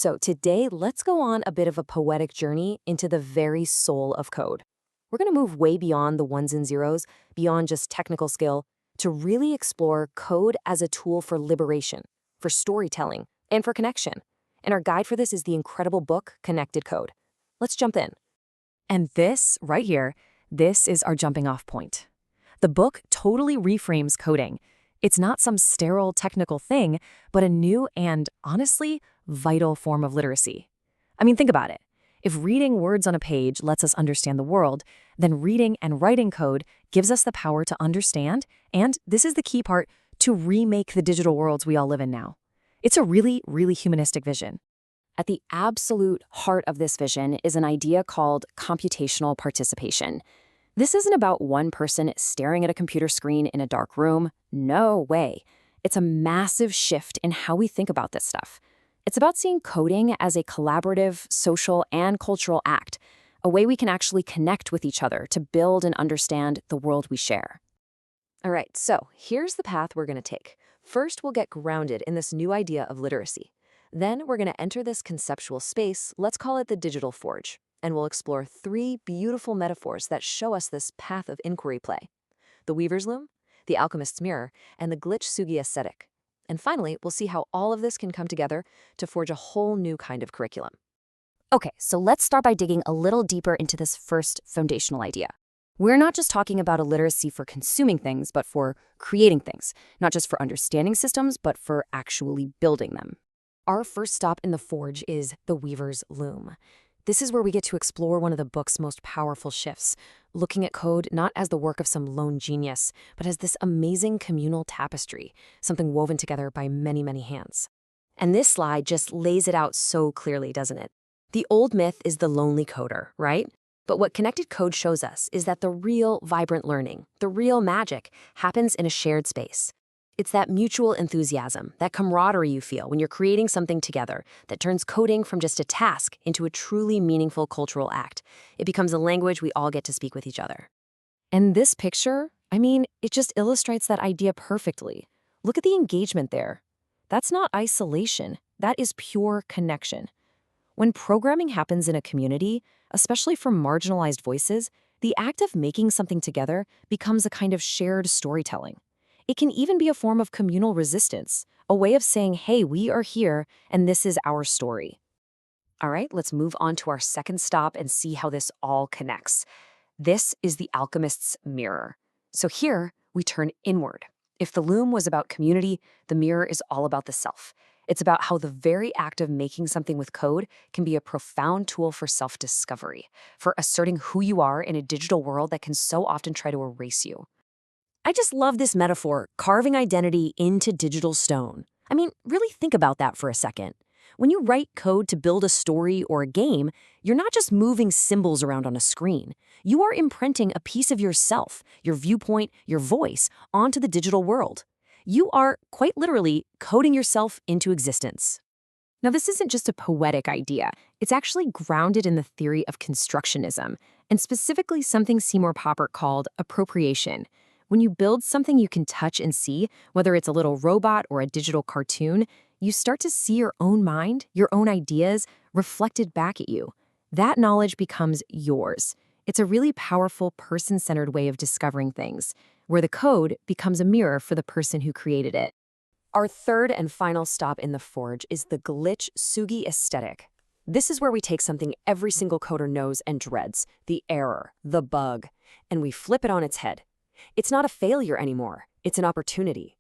So today, let's go on a bit of a poetic journey into the very soul of code. We're going to move way beyond the ones and zeros, beyond just technical skill, to really explore code as a tool for liberation, for storytelling, and for connection. And our guide for this is the incredible book, Connected Code. Let's jump in. And this, right here, this is our jumping off point. The book totally reframes coding. It's not some sterile technical thing, but a new and, honestly, vital form of literacy. I mean, think about it. If reading words on a page lets us understand the world, then reading and writing code gives us the power to understand, and this is the key part, to remake the digital worlds we all live in now. It's a really, really humanistic vision. At the absolute heart of this vision is an idea called computational participation. This isn't about one person staring at a computer screen in a dark room. No way. It's a massive shift in how we think about this stuff. It's about seeing coding as a collaborative, social, and cultural act, a way we can actually connect with each other to build and understand the world we share. All right, so here's the path we're going to take. First, we'll get grounded in this new idea of literacy. Then we're going to enter this conceptual space, let's call it the digital forge, and we'll explore 3 beautiful metaphors that show us this path of inquiry play: the weaver's loom, the alchemist's mirror, and the glitch sugi aesthetic. And finally, we'll see how all of this can come together to forge a whole new kind of curriculum. Okay, so let's start by digging a little deeper into this first foundational idea. We're not just talking about a literacy for consuming things, but for creating things, not just for understanding systems, but for actually building them. Our first stop in the forge is the weaver's loom. This is where we get to explore one of the book's most powerful shifts, looking at code not as the work of some lone genius, but as this amazing communal tapestry, something woven together by many, many hands. And this slide just lays it out so clearly, doesn't it? The old myth is the lonely coder, right? But what Connected Code shows us is that the real vibrant learning, the real magic, happens in a shared space. It's that mutual enthusiasm, that camaraderie you feel when you're creating something together that turns coding from just a task into a truly meaningful cultural act. It becomes a language we all get to speak with each other. And this picture, I mean, it just illustrates that idea perfectly. Look at the engagement there. That's not isolation. That is pure connection. When programming happens in a community, especially for marginalized voices, the act of making something together becomes a kind of shared storytelling. It can even be a form of communal resistance, a way of saying, hey, we are here, and this is our story. All right, let's move on to our second stop and see how this all connects. This is the alchemist's mirror. So here, we turn inward. If the loom was about community, the mirror is all about the self. It's about how the very act of making something with code can be a profound tool for self-discovery, for asserting who you are in a digital world that can so often try to erase you. I just love this metaphor, carving identity into digital stone. I mean, really think about that for a second. When you write code to build a story or a game, you're not just moving symbols around on a screen. You are imprinting a piece of yourself, your viewpoint, your voice, onto the digital world. You are, quite literally, coding yourself into existence. Now, this isn't just a poetic idea. It's actually grounded in the theory of constructionism, and specifically something Seymour Papert called appropriation. When you build something you can touch and see, whether it's a little robot or a digital cartoon, you start to see your own mind, your own ideas, reflected back at you. That knowledge becomes yours. It's a really powerful, person-centered way of discovering things, where the code becomes a mirror for the person who created it. Our third and final stop in the forge is the glitch sugi aesthetic. This is where we take something every single coder knows and dreads, the error, the bug, and we flip it on its head. It's not a failure anymore. It's an opportunity.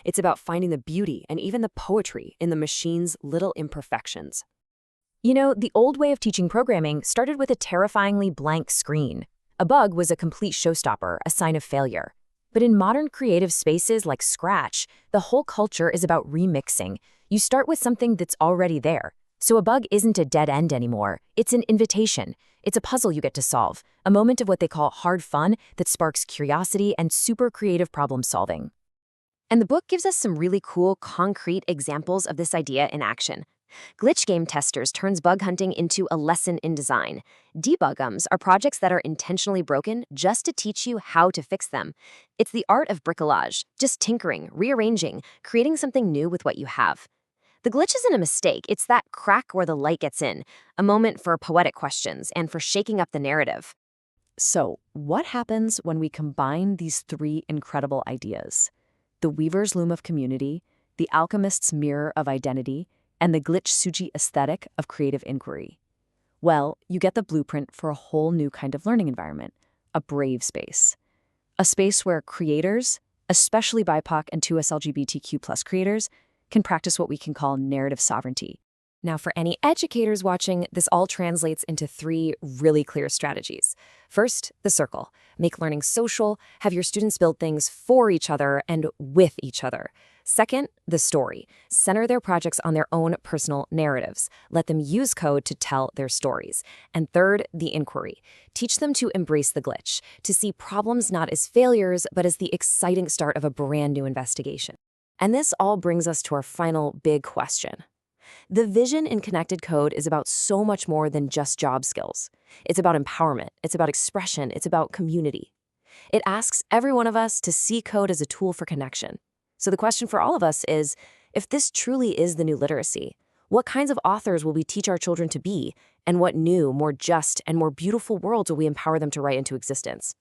It's about finding the beauty and even the poetry in the machine's little imperfections. You know, the old way of teaching programming started with a terrifyingly blank screen. A bug was a complete showstopper, a sign of failure. But in modern creative spaces like Scratch, the whole culture is about remixing. You start with something that's already there. So a bug isn't a dead end anymore. It's an invitation. It's a puzzle you get to solve, a moment of what they call hard fun that sparks curiosity and super creative problem solving. And the book gives us some really cool, concrete examples of this idea in action. Glitch Game Testers turns bug hunting into a lesson in design. Debugums are projects that are intentionally broken just to teach you how to fix them. It's the art of bricolage, just tinkering, rearranging, creating something new with what you have. The glitch isn't a mistake, it's that crack where the light gets in, a moment for poetic questions and for shaking up the narrative. So, what happens when we combine these three incredible ideas? The weaver's loom of community, the alchemist's mirror of identity, and the glitch sugi aesthetic of creative inquiry. Well, you get the blueprint for a whole new kind of learning environment, a brave space. A space where creators, especially BIPOC and 2S LGBTQ+ creators, can practice what we can call narrative sovereignty. Now, for any educators watching, this all translates into three really clear strategies. First, the circle. Make learning social, have your students build things for each other and with each other. Second, the story. Center their projects on their own personal narratives. Let them use code to tell their stories. And third, the inquiry. Teach them to embrace the glitch, to see problems not as failures, but as the exciting start of a brand new investigation. And this all brings us to our final big question. The vision in connected code is about so much more than just job skills. It's about empowerment, it's about expression, it's about community. It asks every one of us to see code as a tool for connection. So the question for all of us is, if this truly is the new literacy, what kinds of authors will we teach our children to be, and what new, more just, and more beautiful worlds will we empower them to write into existence?